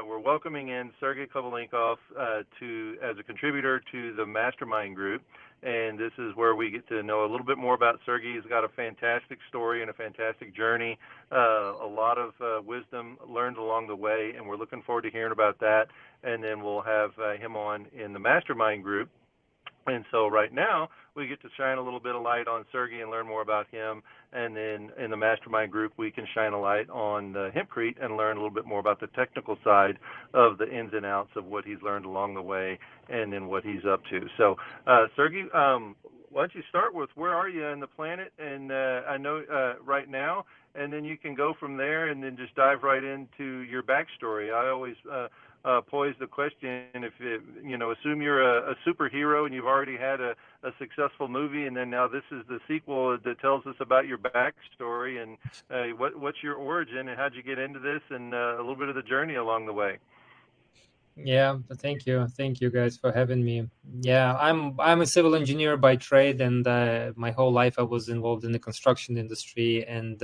We're welcoming in Sergey Kovalenkov as a contributor to the Mastermind group, and this is where we get to know a little bit more about Sergey. He's got a fantastic story and a fantastic journey, a lot of wisdom learned along the way, and we're looking forward to hearing about that. And then we'll have him on in the Mastermind group. And so right now, we get to shine a little bit of light on Sergey and learn more about him. And then in the Mastermind group, we can shine a light on the Hempcrete and learn a little bit more about the technical side of the ins and outs of what he's learned along the way and then what he's up to. So, Sergey, why don't you start with where are you on the planet? And I know right now, and then you can go from there and then just dive right into your backstory. I always pose the question: if assume you're a superhero and you've already had a successful movie, and then now this is the sequel that tells us about your backstory and what's your origin and how'd you get into this, and a little bit of the journey along the way. Yeah, thank you guys for having me. Yeah, I'm a civil engineer by trade, and my whole life I was involved in the construction industry, and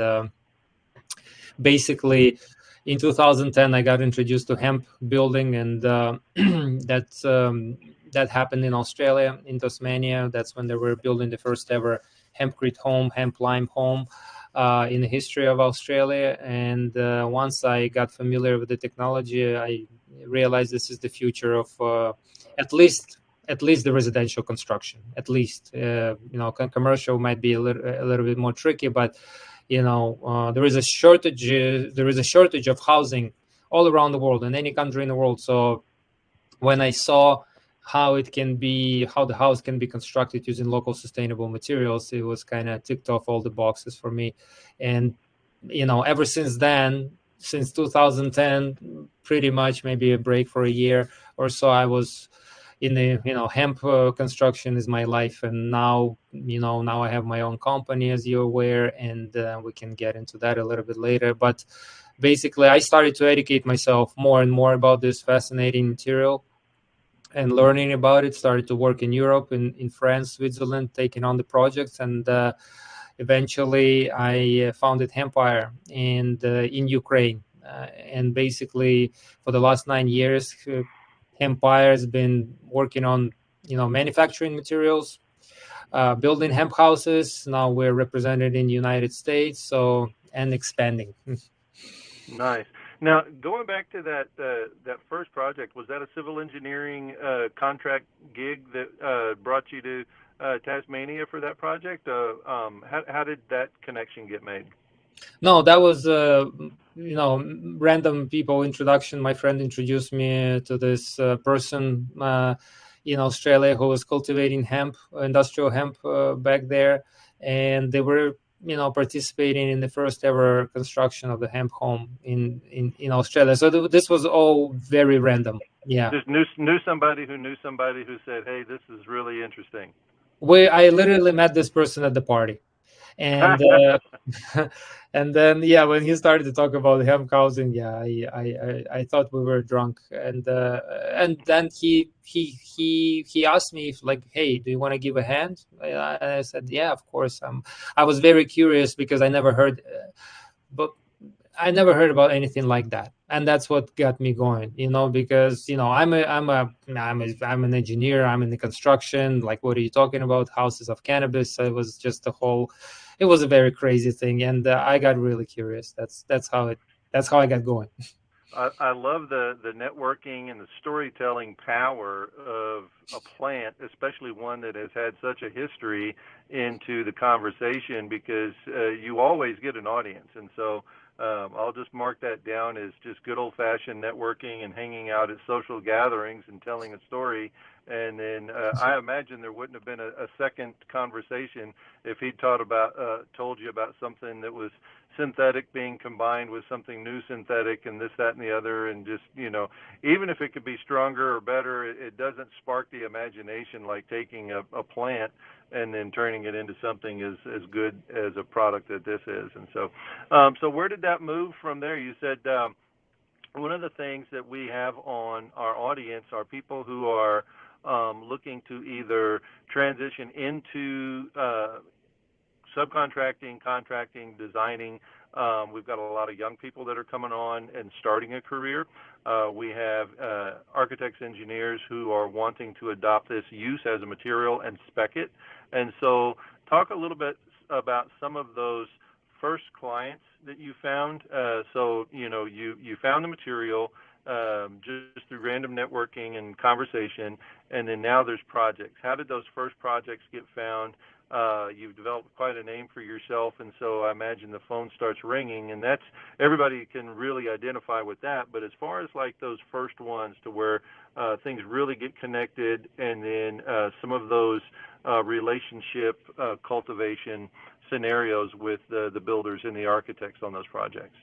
basically in 2010 I got introduced to hemp building, and that happened in Australia, in Tasmania. That's when they were building the first ever hempcrete home, hemp lime home, in the history of Australia. And once I got familiar with the technology, I realized this is the future of at least the residential construction. At least commercial might be a little bit more tricky, but there is a shortage of housing all around the world, in any country in the world. So when I saw how the house can be constructed using local sustainable materials, it was kind of ticked off all the boxes for me. And ever since then, since 2010, pretty much, maybe a break for a year or so, I was in the hemp construction is my life. And now I have my own company, as you're aware, and we can get into that a little bit later. But basically, I started to educate myself more and more about this fascinating material and learning about it. Started to work in Europe, in France, Switzerland, taking on the projects, and eventually I founded Hempire and in Ukraine. And basically, for the last 9 years, Hempire has been working on manufacturing materials, building hemp houses. Now we're represented in the United States, and expanding. Nice. Now, going back to that first project, was that a civil engineering contract gig that brought you to Tasmania for that project? How did that connection get made? No, that was random people introduction. My friend introduced me to this person in Australia who was cultivating hemp, industrial hemp back there, and they were participating in the first ever construction of the hemp home in Australia. So this was all very random. Yeah. Just knew somebody who said, "Hey, this is really interesting." I literally met this person at the party. And and then when he started to talk about hemp housing, I thought we were drunk. And then he asked me if, like, hey, do you want to give a hand? And I said, yeah, of course. I was very curious because I never heard but I never heard about anything like that, and that's what got me going. Because I'm an engineer. I'm in the construction. Like, what are you talking about? Houses of cannabis? It was just it was a very crazy thing, and I got really curious. That's how I got going. I love the networking and the storytelling power of a plant, especially one that has had such a history, into the conversation, because you always get an audience. And so I'll just mark that down as just good old-fashioned networking and hanging out at social gatherings and telling a story. And then I imagine there wouldn't have been a second conversation if he'd told you about something that was synthetic being combined with something new synthetic and this, that, and the other. And just, even if it could be stronger or better, it doesn't spark the imagination like taking a plant and then turning it into something as good as a product that this is. And so where did that move from there? You said one of the things that we have on our audience are people who are looking to either transition into subcontracting, contracting, designing. We've got a lot of young people that are coming on and starting a career. We have architects, engineers who are wanting to adopt this use as a material and spec it. And so, talk a little bit about some of those first clients that you found. So, you found the material just through random networking and conversation, and then now there's projects. How did those first projects get found? You've developed quite a name for yourself, and so I imagine the phone starts ringing, and that's everybody can really identify with that. But as far as like those first ones to where things really get connected, and then some of those relationship cultivation scenarios with the builders and the architects on those projects.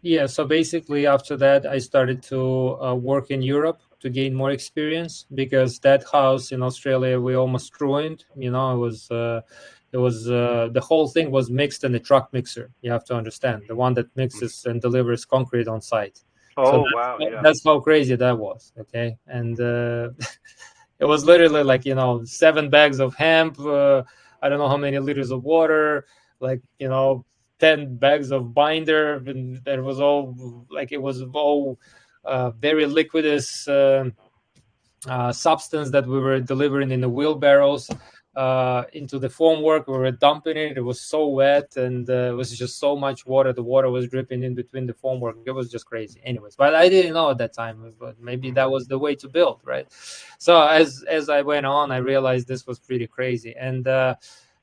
Yeah, so basically after that, I started to work in Europe to gain more experience, because that house in Australia we almost ruined. The whole thing was mixed in a truck mixer. You have to understand, the one that mixes and delivers concrete on site. So Oh, wow, yeah. that's how crazy that was. Okay, and it was literally like 7 bags of hemp. I don't know how many liters of water, like 10 bags of binder, and it was all like it was all very liquidous substance that we were delivering in the wheelbarrows into the formwork. We were dumping it. It was so wet, and it was just so much water. The water was dripping in between the formwork. It was just crazy. Anyways, but I didn't know at that time. But maybe that was the way to build, right? So as I went on, I realized this was pretty crazy, and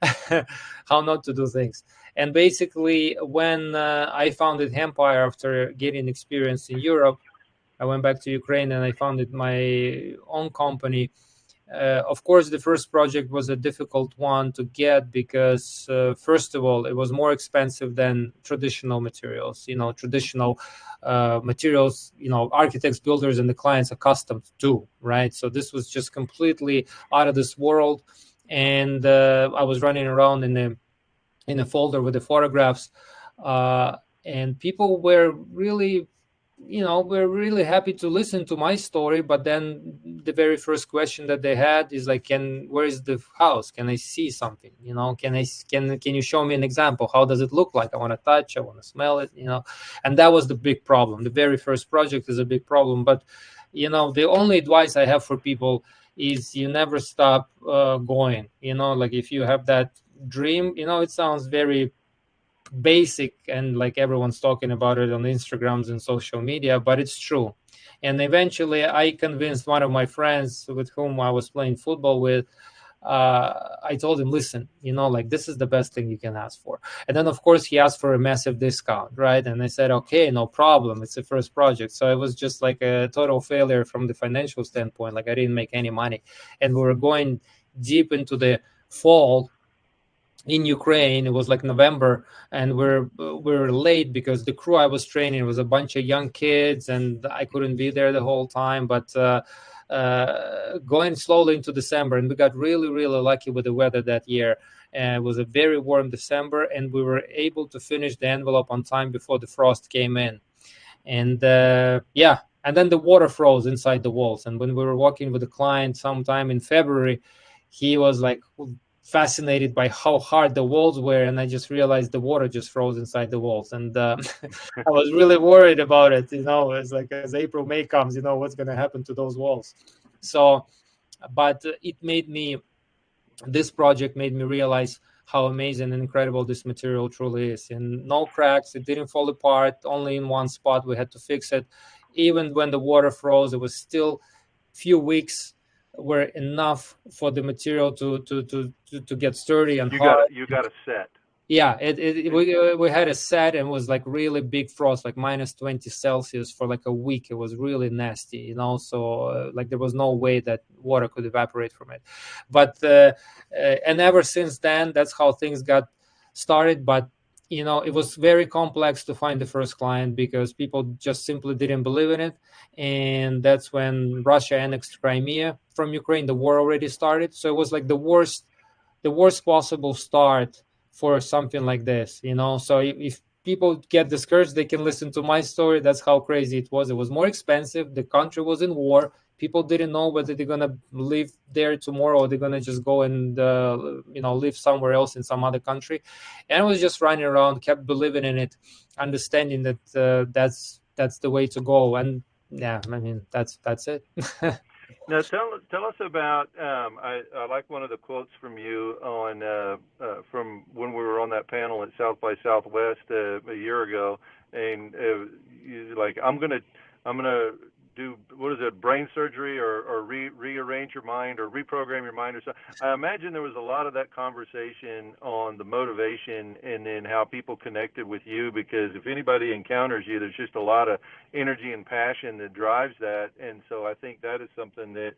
how not to do things. And basically, when I founded Empire after getting experience in Europe, I went back to Ukraine and I founded my own company. Of course, the first project was a difficult one to get because, first of all, it was more expensive than traditional materials. Traditional materials, architects, builders, and the clients accustomed to, right? So this was just completely out of this world. And I was running around in a folder with the photographs, and people were really we're really happy to listen to my story. But then the very first question that they had is like, where is the house? Can I see something? Can you show me an example? How does it look like? I want to touch, I want to smell it. And that was the big problem. The very first project is a big problem. But the only advice I have for people is you never stop going. Like if you have that dream, it sounds very basic and like everyone's talking about it on Instagrams and social media, but it's true. And eventually I convinced one of my friends with whom I was playing football with. I told him, listen, like this is the best thing you can ask for. And then of course he asked for a massive discount, right? And I said, okay, no problem, it's the first project. So it was just like a total failure from the financial standpoint. Like I didn't make any money, and we were going deep into the fall in Ukraine. It was like November, and we're late because the crew I was training was a bunch of young kids, and I couldn't be there the whole time. But going slowly into December, and we got really, really lucky with the weather that year. It was a very warm December, and we were able to finish the envelope on time before the frost came in. And yeah, and then the water froze inside the walls. And when we were walking with the client sometime in February, he was like fascinated by how hard the walls were, and I just realized the water just froze inside the walls. And I was really worried about it. It's like as April, May comes, what's going to happen to those walls. So but this project made me realize how amazing and incredible this material truly is. And no cracks, it didn't fall apart. Only in one spot we had to fix it. Even when the water froze, it was still few weeks were enough for the material to get sturdy and hard. You got a set. Yeah, we had a set, and it was like really big frost, like minus 20 Celsius for like a week. It was really nasty, so like there was no way that water could evaporate from it. But and ever since then, that's how things got started. But it was very complex to find the first client because people just simply didn't believe in it. And that's when Russia annexed Crimea from Ukraine. The war already started, so it was like the worst possible start for something like this. So if people get discouraged, they can listen to my story. That's how crazy it was. It was more expensive. The country was in war. People didn't know whether they're going to live there tomorrow or they're going to just go and live somewhere else in some other country. And I was just running around, kept believing in it, understanding that that's that's the way to go. And yeah, I mean, that's it. Now tell us about. I like one of the quotes from you on from when we were on that panel at South by Southwest a year ago, and you like I'm gonna do what is it, brain surgery, or rearrange your mind or reprogram your mind or something. I imagine there was a lot of that conversation on the motivation and then how people connected with you, because if anybody encounters you, there's just a lot of energy and passion that drives that, and so I think that is something that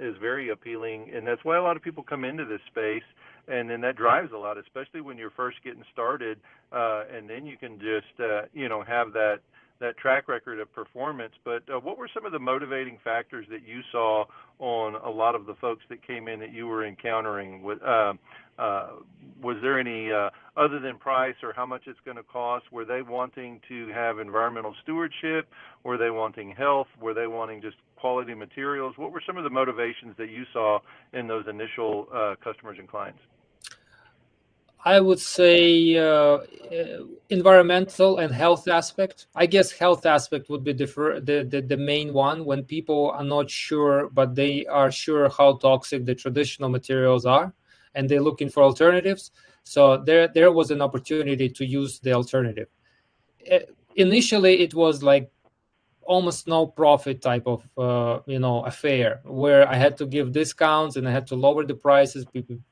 is very appealing, and that's why a lot of people come into this space, and then that drives a lot, especially when you're first getting started, and then you can just have that track record of performance. But what were some of the motivating factors that you saw on a lot of the folks that came in that you were encountering? Was there any, other than price or how much it's going to cost, were they wanting to have environmental stewardship? Were they wanting health? Were they wanting just quality materials? What were some of the motivations that you saw in those initial customers and clients? I would say environmental and health aspect. I guess health aspect would be the main one, when people are not sure, but they are sure how toxic the traditional materials are, and they're looking for alternatives. So there was an opportunity to use the alternative. Initially, it was like almost no profit type of affair, where I had to give discounts and I had to lower the prices.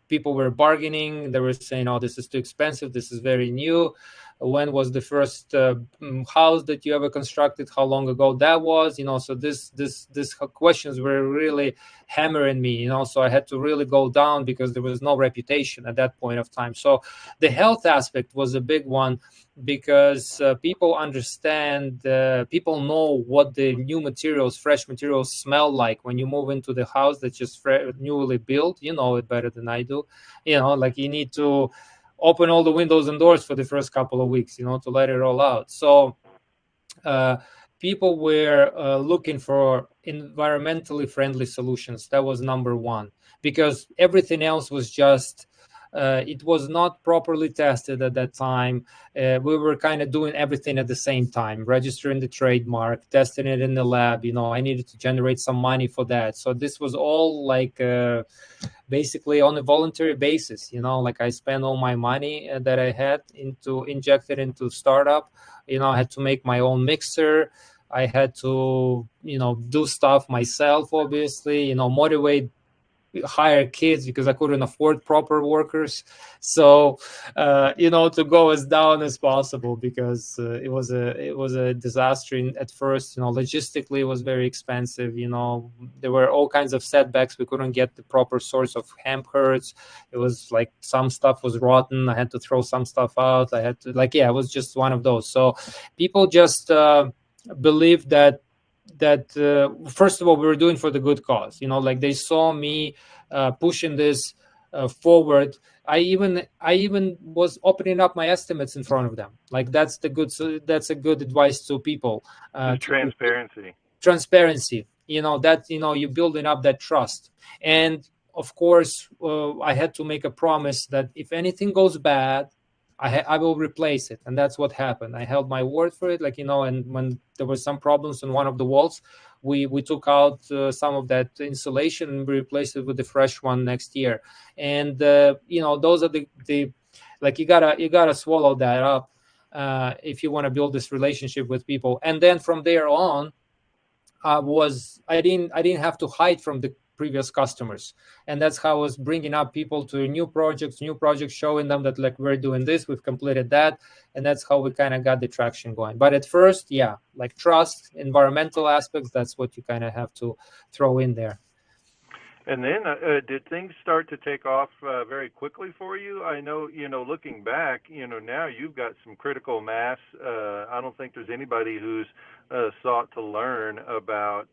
People were bargaining. They were saying, "Oh, this is too expensive. This is very new. When was the first house that you ever constructed? How long ago that was?" So this questions were really hammering me. So I had to really go down, because there was no reputation at that point of time. So the health aspect was a big one, because people understand, people know what the new materials, fresh materials smell like when you move into the house that's just newly built. You know it better than I do. Like, you need to open all the windows and doors for the first couple of weeks, to let it all out. So uh, people were looking for environmentally friendly solutions. That was number one, because everything else was just it was not properly tested at that time. We were kind of doing everything at the same time, registering the trademark, testing it in the lab. I needed to generate some money for that. So this was all like basically on a voluntary basis. Like, I spent all my money that I had into injected into startup. I had to make my own mixer. I had to do stuff myself, obviously. Motivate, hire kids, because I couldn't afford proper workers. So to go as down as possible, because it was a disaster at first. Logistically, it was very expensive. There were all kinds of setbacks. We couldn't get the proper source of hemp herds. It was like some stuff was rotten. I had to throw some stuff out. I had to, it was just one of those. So people just believed that first of all, we were doing for the good cause. Like, they saw me pushing this forward. I even was opening up my estimates in front of them. Like, that's a good advice to people. Just To transparency. transparency, that you're building up that trust. And of course, I had to make a promise that if anything goes bad, I will replace it. And that's what happened. I held my word for it. And when there were some problems on one of the walls, we took out some of that insulation and we replaced it with the fresh one next year. And those are the like, you gotta swallow that up if you want to build this relationship with people. And then from there on, I didn't have to hide from the previous customers. And that's how I was bringing up people to new projects, showing them that, like, we're doing this, we've completed that. And that's how we kind of got the traction going. But at first, yeah, like, trust, environmental aspects, that's what you kind of have to throw in there. And then, did things start to take off very quickly for you? I know, looking back, now you've got some critical mass. I don't think there's anybody who's sought to learn about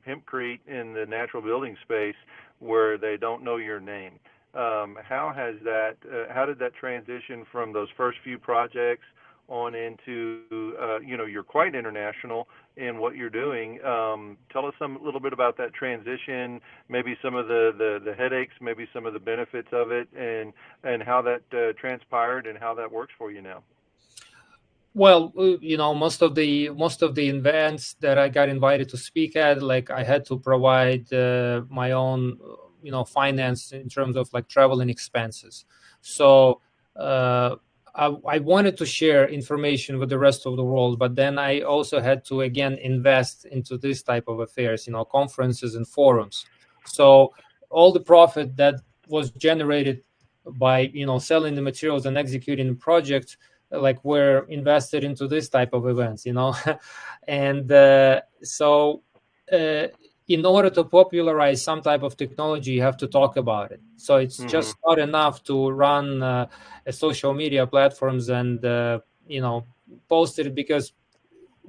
hempcrete in the natural building space where they don't know your name. How did that transition from those first few projects on into, you're quite international in what you're doing. Tell us a little bit about that transition, maybe some of the headaches, maybe some of the benefits of it, and how that transpired and how that works for you now. Well, most of the events that I got invited to speak at, like I had to provide my own, finance in terms of like travel and expenses. So uh, I wanted to share information with the rest of the world, but then I also had to again invest into this type of affairs, conferences and forums. So all the profit that was generated by selling the materials and executing the projects like were invested into this type of events, and so uh, in order to popularize some type of technology, you have to talk about it. So it's Hmm. just not enough to run social media platforms and post it, because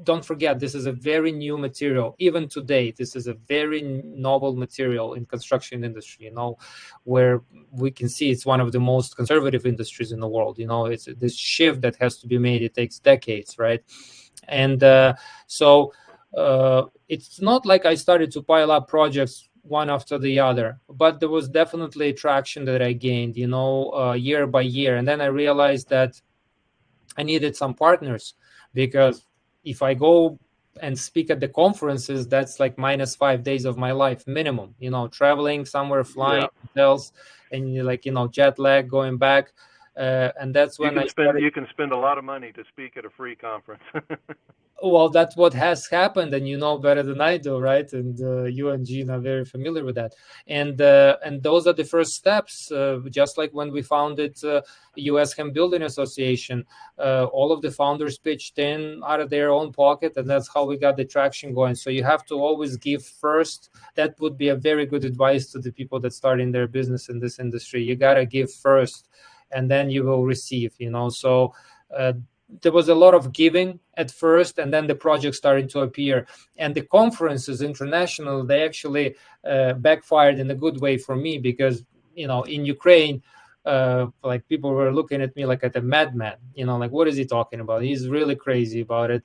don't forget, this is a very new material. Even today, this is a very novel material in construction industry, where we can see it's one of the most conservative industries in the world. It's this shift that has to be made. It takes decades, right? And it's not like I started to pile up projects one after the other, but there was definitely traction that I gained, year by year. And then I realized that I needed some partners, because if I go and speak at the conferences, that's like minus 5 days of my life minimum, traveling somewhere, flying, Yeah. hotels, and like, jet lag going back. And that's You when can I spend started. you can spend a lot of money to speak at a free conference. Well, that's what has happened, and you know better than I do, right? And you and Gene are very familiar with that. And those are the first steps. Just like when we founded U.S. Hemp Building Association, all of the founders pitched in out of their own pocket, and that's how we got the traction going. So you have to always give first. That would be a very good advice to the people that start in their business in this industry. You gotta give first, and then you will receive. So. There was a lot of giving at first, and then the project started to appear, and the conferences international, they actually backfired in a good way for me, because in Ukraine, like people were looking at me like at a madman, like what is he talking about, he's really crazy about it.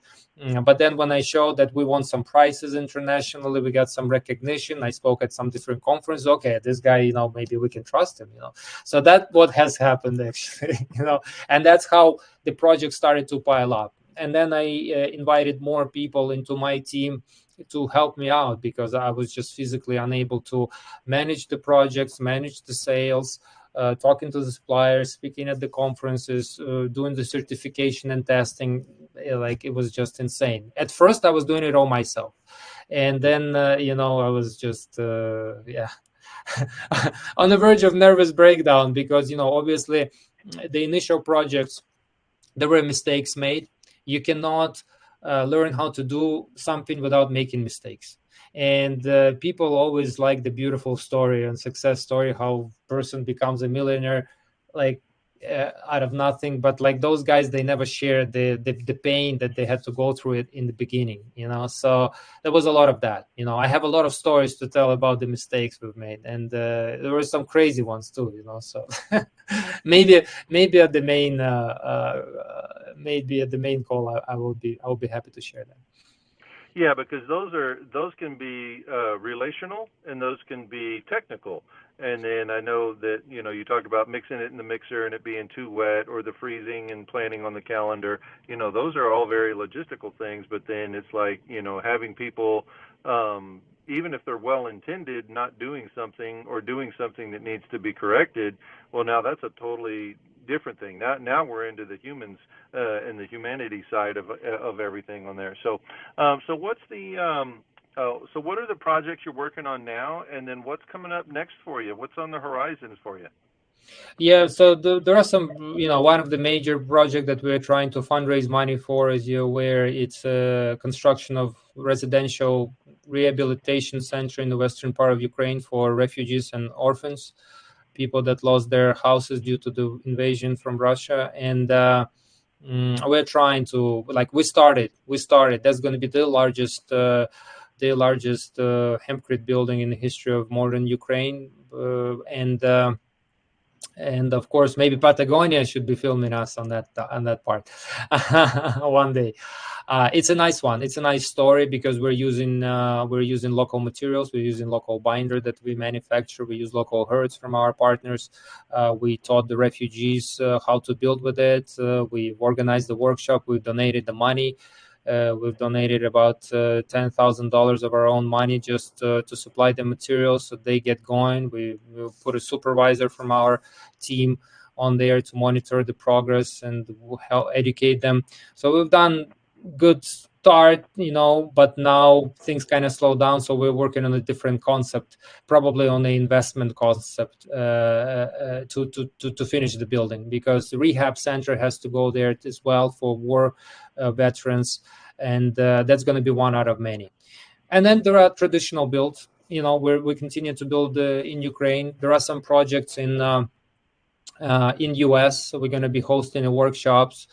But then when I showed that we won some prizes internationally, we got some recognition, I spoke at some different conferences, okay, this guy, maybe we can trust him. So that what has happened actually. And that's how the project started to pile up. And then I invited more people into my team to help me out, because I was just physically unable to manage the projects, manage the sales, talking to the suppliers, speaking at the conferences, doing the certification and testing. Like it was just insane. At first, I was doing it all myself, and then I was just yeah, on the verge of nervous breakdown, because obviously the initial projects, there were mistakes made. You cannot learn how to do something without making mistakes. And people always like the beautiful story and success story, how person becomes a millionaire, like out of nothing. But like those guys, they never share the pain that they had to go through it in the beginning. So there was a lot of that. I have a lot of stories to tell about the mistakes we've made, and there were some crazy ones too. So maybe at the main maybe at the main call, I will be happy to share that. Yeah, because those can be relational and those can be technical. And then I know that you talked about mixing it in the mixer and it being too wet, or the freezing and planning on the calendar. Those are all very logistical things. But then it's like having people, even if they're well intended, not doing something or doing something that needs to be corrected. Well, now that's a totally different thing. Now we're into the humans and the humanity side of everything on there. So what's the so what are the projects you're working on now, and then what's coming up next for you? What's on the horizons for you? Yeah, so there are some, one of the major project that we're trying to fundraise money for, as you're aware, it's construction of residential rehabilitation center in the western part of Ukraine for refugees and orphans, people that lost their houses due to the invasion from Russia. And we're trying to, like, we started. That's going to be the largest hempcrete building in the history of modern Ukraine, and And of course, maybe Patagonia should be filming us on that part one day. It's a nice one. It's a nice story because we're using local materials. We're using local binder that we manufacture. We use local herds from our partners. We taught the refugees how to build with it. We organized the workshop. We donated the money. We've donated about $10,000 of our own money just to supply the materials so they get going. We put a supervisor from our team on there to monitor the progress and help educate them. So we've done good start, but now things kind of slow down. So we're working on a different concept, probably on the investment concept to finish the building, because the rehab center has to go there as well for war veterans, and that's going to be one out of many. And then there are traditional builds, where we continue to build in Ukraine. There are some projects in US, so we're going to be hosting workshops.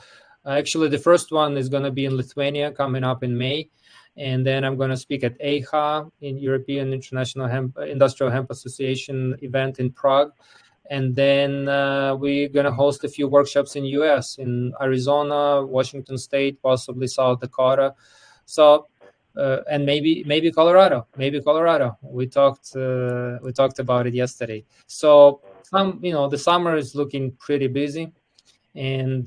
Actually, the first one is going to be in Lithuania coming up in May. And then I'm going to speak at EIHA, in European International Industrial Hemp Association event in Prague. And then we're going to host a few workshops in US, in Arizona, Washington State, possibly South Dakota. So and maybe Colorado. We talked about it yesterday. So the summer is looking pretty busy, and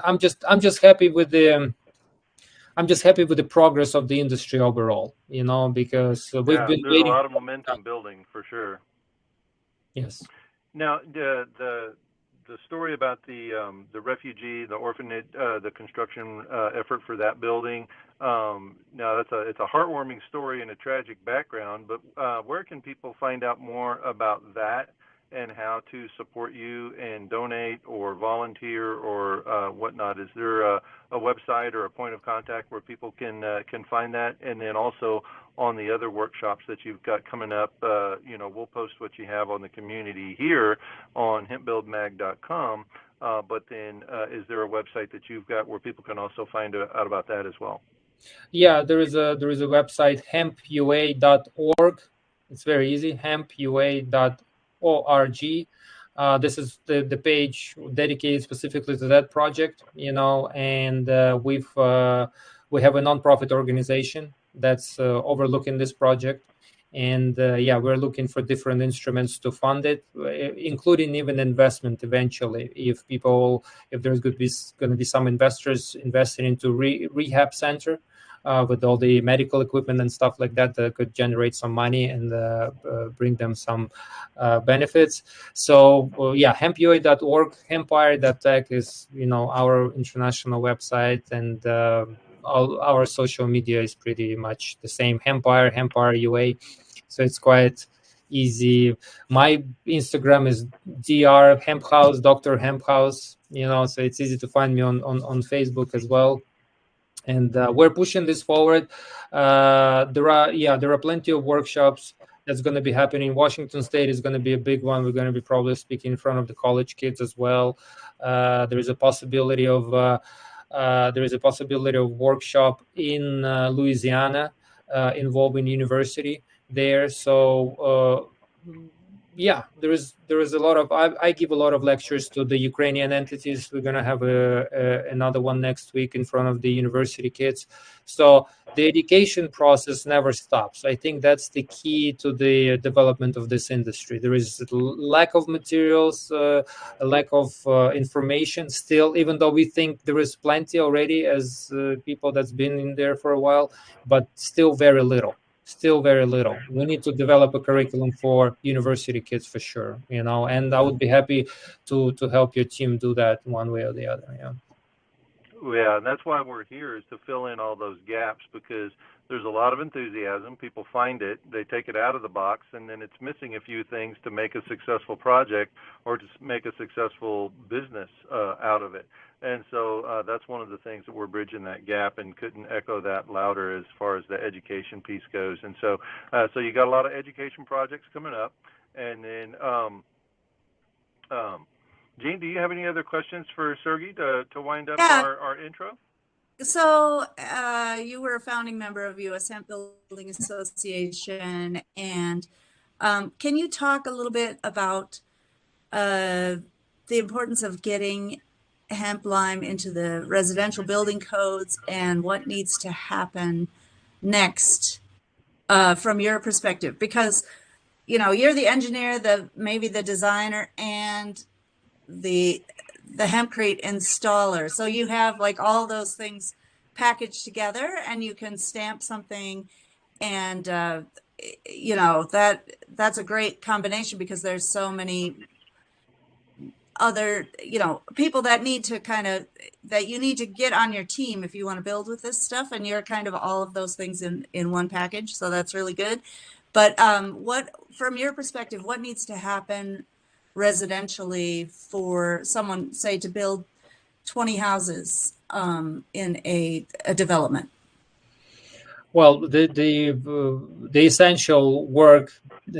I'm just happy with the progress of the industry overall. Because we've been there's a waiting. lot of momentum building for sure. Yes. Now, the story about the refugee, the orphanage, the construction effort for that building. Now it's a heartwarming story and a tragic background. But where can people find out more about that and how to support you and donate or volunteer or whatnot? Is there a website or a point of contact where people can find that? And then also on the other workshops that you've got coming up, we'll post what you have on the community here on hempbuildmag.com. But then is there a website that you've got where people can also find out about that as well? Yeah, there is a website, hempua.org. It's very easy, hempua.org. This is the page dedicated specifically to that project, and we have a nonprofit organization that's overlooking this project. And we're looking for different instruments to fund it, including even investment eventually. If there's going to be some investors investing into rehab center, with all the medical equipment and stuff like that could generate some money and bring them some benefits. So hempua.org, hempire.tech is our international website, and all our social media is pretty much the same, Hempire UA. So it's quite easy. My Instagram is Dr. Hemp House, Dr. Hemp House, so it's easy to find me on Facebook as well. And we're pushing this forward. There are plenty of workshops that's going to be happening. Washington State is going to be a big one. We're going to be probably speaking in front of the college kids as well. There is a possibility of workshop in Louisiana involving university there. So there is a lot of. I give a lot of lectures to the Ukrainian entities. We're gonna have another one next week in front of the university kids. So the education process never stops. I think that's the key to the development of this industry. There is a lack of materials, a lack of information still, even though we think there is plenty already as people that's been in there for a while, but still very little. We need to develop a curriculum for university kids for sure, and I would be happy to help your team do that one way or the other. Yeah, and that's why we're here, is to fill in all those gaps, because there's a lot of enthusiasm. People find it, they take it out of the box, and then it's missing a few things to make a successful project or to make a successful business out of it. And so that's one of the things that we're bridging that gap, and couldn't echo that louder as far as the education piece goes. And so so you got a lot of education projects coming up. And then Jean, do you have any other questions for Sergey to wind up our intro? So you were a founding member of U.S. Hemp Building Association, and Can you talk a little bit about the importance of getting hemp lime into the residential building codes and what needs to happen next from your perspective? Because you're the engineer, maybe the designer, and the hempcrete installer. So you have like all those things packaged together, and you can stamp something, and that's a great combination because there's so many other people that need to that you need to get on your team if you want to build with this stuff, and you're kind of all of those things in one package, so that's really good. But what, from your perspective, what needs to happen residentially for someone, say, to build 20 houses in a development? Well, the essential work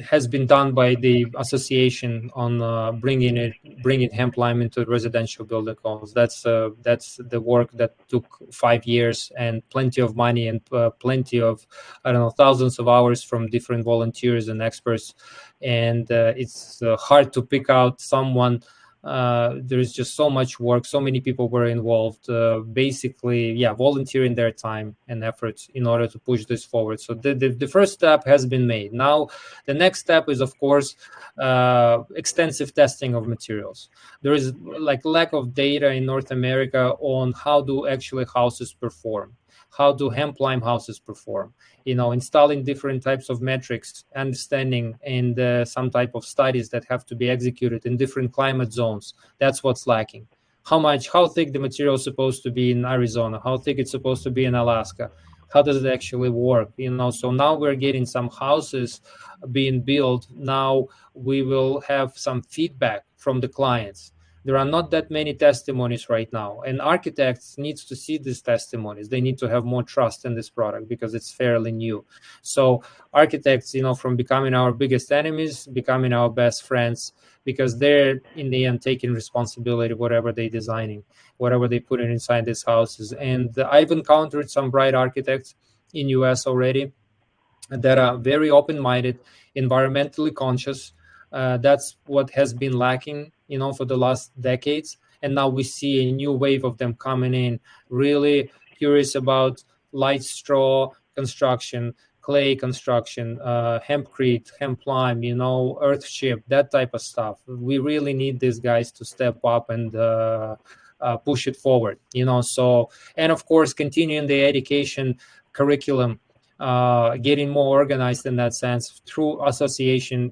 has been done by the association on bringing hemp lime into residential building codes. That's the work that took 5 years and plenty of money and plenty of, I don't know, thousands of hours from different volunteers and experts. And it's hard to pick out someone. There's just so much work, so many people were involved, basically, yeah, volunteering their time and efforts in order to push this forward. So the first step has been made. Now the next step is, of course, extensive testing of materials. There is like lack of data in North America on how do actually houses perform, how do hemp lime houses perform, installing different types of metrics, understanding, and some type of studies that have to be executed in different climate zones. That's what's lacking. How thick the material is supposed to be in Arizona, how thick it's supposed to be in Alaska, how does it actually work? So now we're getting some houses being built. Now we will have some feedback from the clients. There are not that many testimonies right now, and architects needs to see these testimonies. They need to have more trust in this product because it's fairly new. So architects, from becoming our biggest enemies, becoming our best friends, because they're in the end taking responsibility, whatever they're designing, whatever they put inside these houses. And I've encountered some bright architects in US already that are very open-minded, environmentally conscious. That's what has been lacking, for the last decades. And now we see a new wave of them coming in, really curious about light straw construction, clay construction, hempcrete, hemp lime, earth chip, that type of stuff. We really need these guys to step up and push it forward, So, and of course, continuing the education curriculum, getting more organized in that sense through association,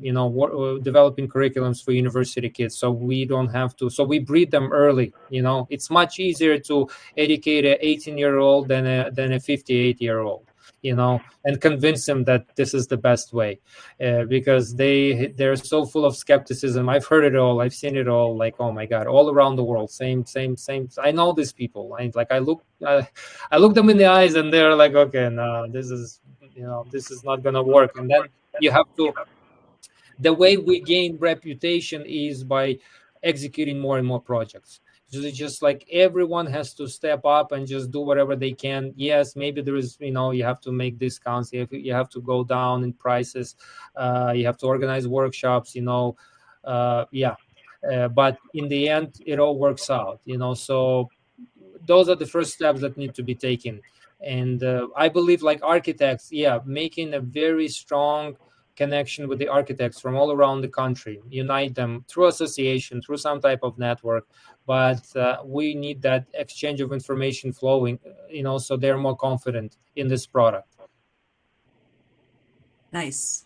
developing curriculums for university kids, so we don't have to, so we breed them early. It's much easier to educate an 18-year-old than a 58-year-old, and convince them that this is the best way, because they're so full of skepticism. I've heard it all, I've seen it all, like, oh my God, all around the world, same. I know these people. I look them in the eyes, and they're like, okay, no, this is not gonna work. And then you have to, the way we gain reputation is by executing more and more projects. So it's just like everyone has to step up and just do whatever they can. Yes, maybe there is, you have to make discounts, you have to go down in prices, you have to organize workshops, but in the end it all works out. So those are the first steps that need to be taken. And I believe, like architects, making a very strong connection with the architects from all around the country, unite them through association, through some type of network. But we need that exchange of information flowing, so they're more confident in this product. Nice.